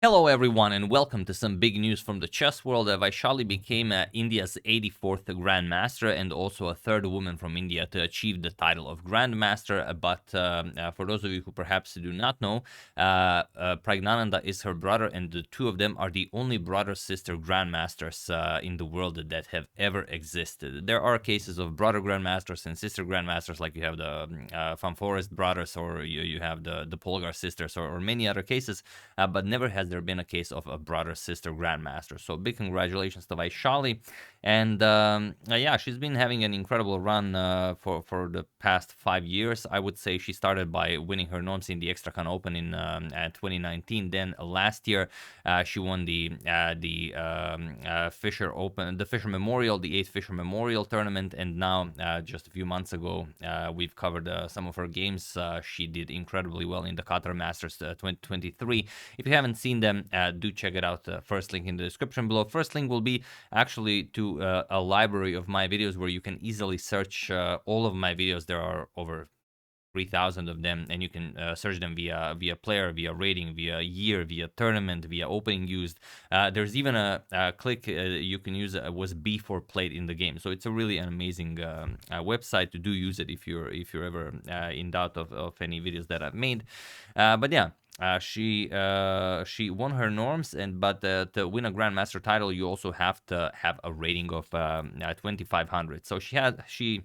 Hello everyone and welcome to some big news from the chess world. Vaishali became India's 84th Grandmaster and also a third woman from India to achieve the title of Grandmaster. But for those of you who perhaps do not know, Pragnananda is her brother, and the two of them are the only brother-sister Grandmasters in the world that have ever existed. There are cases of brother Grandmasters and sister Grandmasters, like you have the Van Forest brothers, or you have the Polgar sisters, or many other cases, but never has there been a case of a brother-sister grandmaster. So big congratulations to Vaishali. And yeah, she's been having an incredible run for the past 5 years. I would say she started by winning her norms in the Extracan Open in 2019. Then last year she won the Fisher Open, the Fisher Memorial, the 8th Fisher Memorial tournament. And now just a few months ago we've covered some of her games. She did incredibly well in the Qatar Masters 2023. If you haven't seen them, do check it out. First link in the description below. First link will be actually to a library of my videos where you can easily search all of my videos. There are over 3,000 of them, and you can search them via player, via rating, via year, via tournament, via opening used. There's even a click you can use was before played in the game. So it's a really an amazing website. To do use it if you're ever in doubt of any videos that I've made. But yeah. She won her norms, but to win a Grandmaster title, you also have to have a rating of 2,500. So she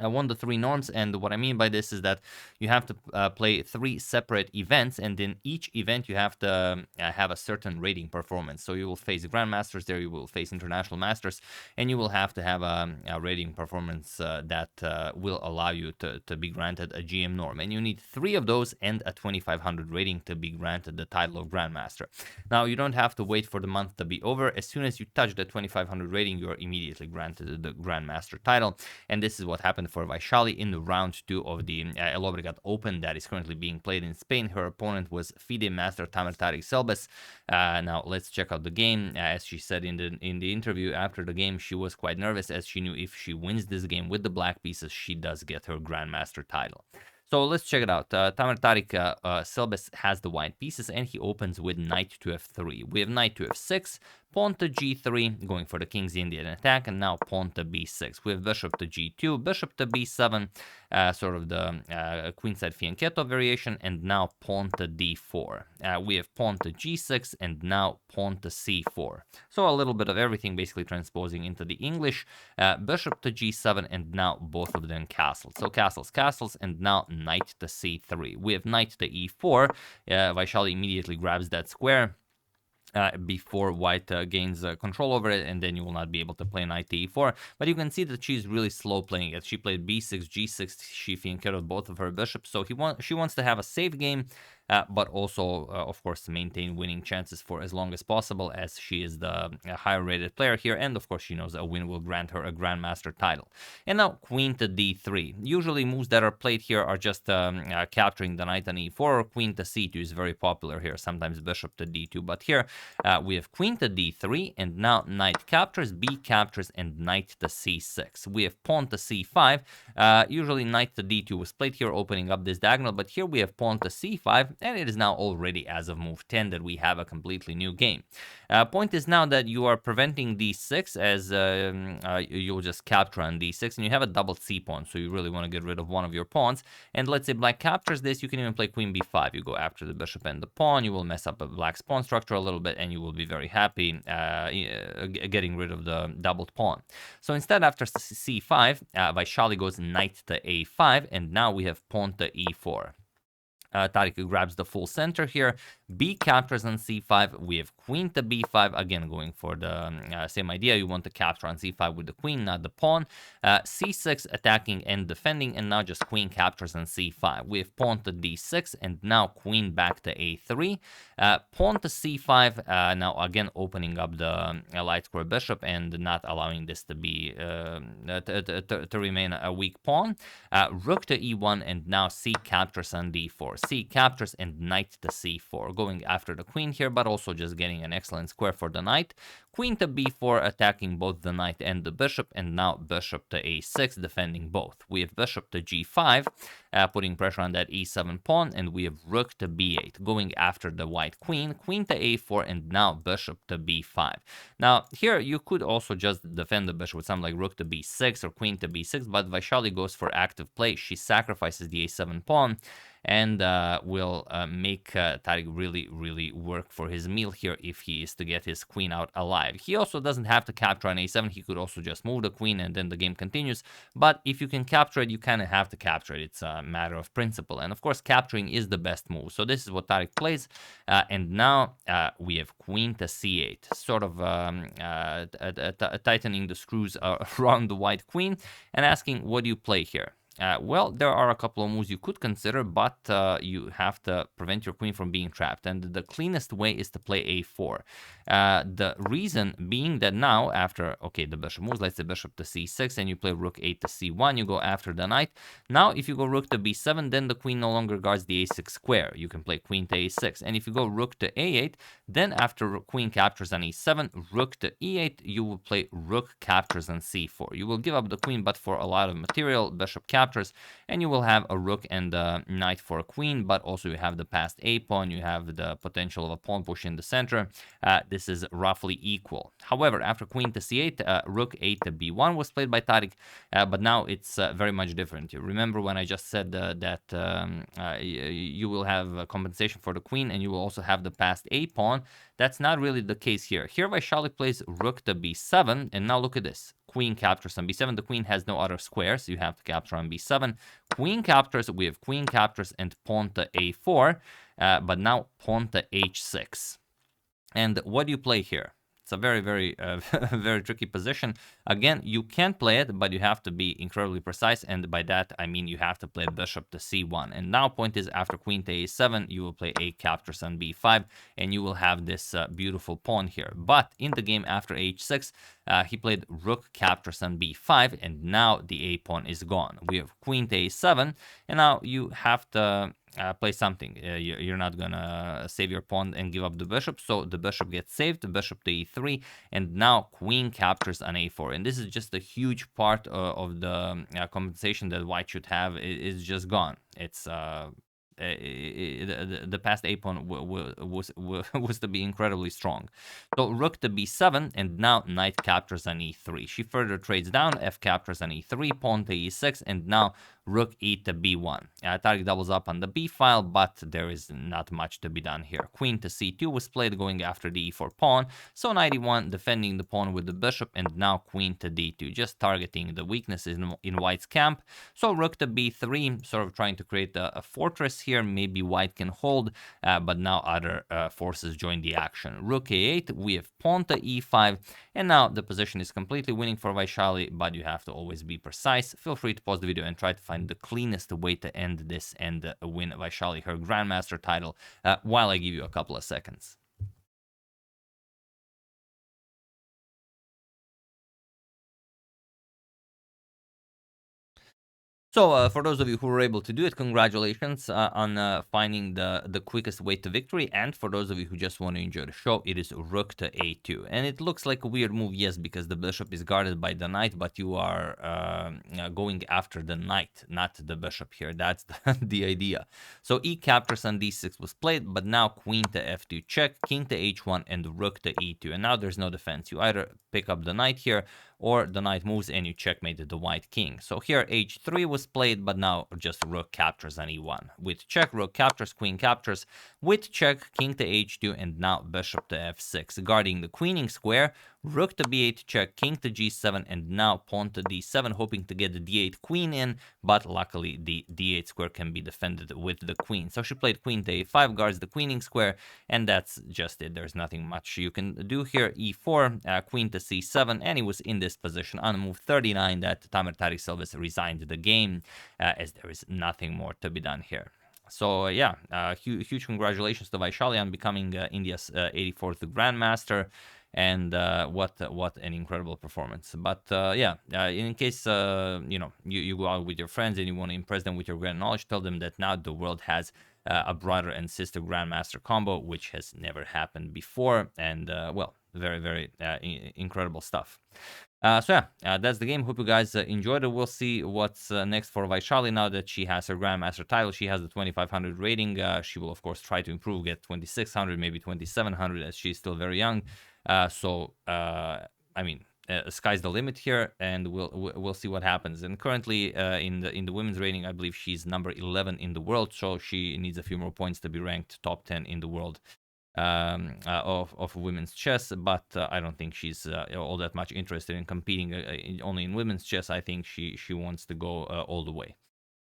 won the 3 norms, and what I mean by this is that you have to play 3 separate events, and in each event you have to have a certain rating performance. So you will face Grandmasters there, you will face International Masters, and you will have to have a rating performance that will allow you to be granted a GM norm. And you need 3 of those and a 2,500 rating to be granted the title of Grandmaster. Now, you don't have to wait for the month to be over. As soon as you touch the 2,500 rating, you are immediately granted the Grandmaster title, and this is what happened for Vaishali in the round 2 of the El Obregat Open that is currently being played in Spain. Her opponent was FIDE Master Tamer Tarik Selbes. Now let's check out the game. As she said in the interview after the game, she was quite nervous as she knew if she wins this game with the black pieces, she does get her Grandmaster title. So let's check it out. Tamer Tarik Selbes has the white pieces, and he opens with knight to f3. We have knight to f6, pawn to g3, going for the King's Indian attack, and now pawn to b6. We have bishop to g2, bishop to b7, sort of the queenside fianchetto variation, and now pawn to d4. We have pawn to g6, and now pawn to c4. So a little bit of everything basically transposing into the English. Bishop to g7, and now both of them castles. So castles, castles, and now knight to c3. We have knight to e4. Vaishali immediately grabs that square before white gains control over it, and then you will not be able to play knight to e4. But you can see that she's really slow playing it. She played b6, g6, she fianchettoed both of her bishops, so she wants to have a safe game, but also, of course, maintain winning chances for as long as possible, as she is the higher rated player here, and of course she knows a win will grant her a Grandmaster title. And now queen to d3. Usually moves that are played here are just capturing the knight on e4, or queen to c2 is very popular here, sometimes bishop to d2, but here we have queen to d3, and now knight captures, b captures, and knight to c6. We have pawn to c5. Usually knight to d2 was played here, opening up this diagonal, but here we have pawn to c5, and it is now already, as of move 10, that we have a completely new game. Point is now that you are preventing d6, as you'll just capture on d6, and you have a double c pawn, so you really want to get rid of one of your pawns. And let's say black captures this, you can even play queen b5. You go after the bishop and the pawn, you will mess up a black's pawn structure a little bit, and you will be very happy getting rid of the doubled pawn. So instead, after c5, Vaishali goes knight to a5, and now we have pawn to e4. Tarik grabs the full center here. B captures on c5. We have queen to b5, again going for the same idea. You want to capture on c5 with the queen, not the pawn. c6 attacking and defending, and now just queen captures on c5. We have pawn to d6, and now queen back to a3. Pawn to c5, now again opening up the light square bishop and not allowing this to be to remain a weak pawn. Rook to e1, and now c captures on d4. c captures, and knight to c4, going after the queen here, but also just getting an excellent square for the knight. Queen to b4, attacking both the knight and the bishop, and now bishop to a6, defending both. We have bishop to g5, putting pressure on that e7 pawn, and we have rook to b8, going after the white queen, queen to a4, and now bishop to b5. Now, here you could also just defend the bishop with something like rook to b6 or queen to b6, but Vaishali goes for active play. She sacrifices the a7 pawn, and will make Tariq really work for his meal here if he is to get his queen out alive. He also doesn't have to capture on a7. He could also just move the queen and then the game continues. But if you can capture it, you kind of have to capture it. It's a matter of principle. And of course, capturing is the best move. So this is what Tariq plays. And now we have queen to c8, sort of tightening the screws around the white queen and asking, what do you play here? Well, there are a couple of moves you could consider, but you have to prevent your queen from being trapped. And the cleanest way is to play a4. The reason being that now, after, okay, the bishop moves, let's say bishop to c6, and you play rook 8 to c1, you go after the knight. Now, if you go rook to b7, then the queen no longer guards the a6 square. You can play queen to a6. And if you go rook to a8, then after queen captures on e7, rook to e8, you will play rook captures on c4. You will give up the queen, but for a lot of material, bishop captures, and you will have a rook and a knight for a queen, but also you have the passed a pawn, you have the potential of a pawn push in the center. This is roughly equal. However, after queen to c8, rook 8 to b1 was played by Tariq, but now it's very much different. You remember when I just said that you will have compensation for the queen, and you will also have the passed a pawn. That's not really the case here. Here Vaishali plays rook to b7, and now look at this. Queen captures on b7. The queen has no other squares, so you have to capture on b7. Queen captures, we have queen captures and pawn to a4, but now pawn to h6. And what do you play here? It's a very, very tricky position. Again, you can play it, but you have to be incredibly precise. And by that, I mean you have to play bishop to c1. And now point is, after queen to a7, you will play a captures on b5, and you will have this beautiful pawn here. But in the game after h6, he played rook captures on b5, and now the a pawn is gone. We have queen to a7, and now you have to play something. You're not gonna save your pawn and give up the bishop, so the bishop gets saved, the bishop to e3, and now queen captures on a4. And this is just a huge part of the compensation that white should have is just gone. It's the past a pawn was to be incredibly strong. So rook to b7, and now knight captures on e3. She further trades down, f captures on e3, pawn to e6, and now rook e to b1. Tariq doubles up on the b file, but there is not much to be done here. Queen to c2 was played, going after the e4 pawn. So knight e1, defending the pawn with the bishop, and now queen to d2, just targeting the weaknesses in white's camp. So rook to b3, sort of trying to create a fortress here. Maybe white can hold, but now other forces join the action. Rook a8, we have pawn to e5, and now the position is completely winning for Vaishali, but you have to always be precise. Feel free to pause the video and try to find the cleanest way to end this and win Vaishali her Grandmaster title while I give you a couple of seconds. So for those of you who were able to do it, congratulations on finding the quickest way to victory. And for those of you who just want to enjoy the show, it is rook to a2. And it looks like a weird move, yes, because the bishop is guarded by the knight, but you are going after the knight, not the bishop here. That's the idea. So e captures on d6 was played, but now queen to f2 check, king to h1, and rook to e2. And now there's no defense. You either pick up the knight here, or the knight moves and you checkmate the white king. So here h3 was played, but now just rook captures on e1. With check, rook captures, queen captures. With check, king to h2, and now bishop to f6. Guarding the queening square, rook to b8 check, king to g7, and now pawn to d7, hoping to get the d8 queen in, but luckily the d8 square can be defended with the queen. So she played queen to a5, guards the queening square, and that's just it. There's nothing much you can do here. e4, queen to c7, and he was in this position on move 39 that Tamer Tariq Silves resigned the game, as there is nothing more to be done here. So yeah, huge congratulations to Vaishali on becoming India's 84th Grandmaster. And what an incredible performance. But yeah, in case you go out with your friends and you want to impress them with your grand knowledge, tell them that now the world has a brother and sister grandmaster combo, which has never happened before, and well, very, very incredible stuff. So yeah, that's the game. Hope you guys enjoyed it. We'll see what's next for Vaishali now that she has her Grandmaster title. She has the 2500 rating. She will, of course, try to improve, get 2600, maybe 2700, as she's still very young. I mean, sky's the limit here, and we'll see what happens. And currently, in the women's rating, I believe she's number 11 in the world, so she needs a few more points to be ranked top 10 in the world of women's chess, but I don't think she's all that much interested in competing only in women's chess. I think she wants to go all the way.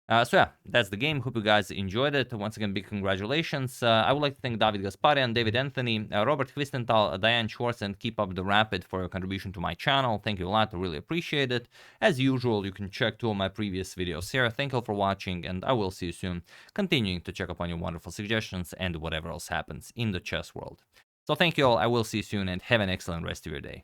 So yeah, that's the game. Hope you guys enjoyed it. Once again, big congratulations. I would like to thank David Gasparian, David Anthony, Robert Hvistenthal, Diane Schwartz, and Keep Up the Rapid for your contribution to my channel. Thank you a lot. I really appreciate it. As usual, you can check two of my previous videos here. Thank you all for watching, and I will see you soon, continuing to check up on your wonderful suggestions and whatever else happens in the chess world. So thank you all. I will see you soon, and have an excellent rest of your day.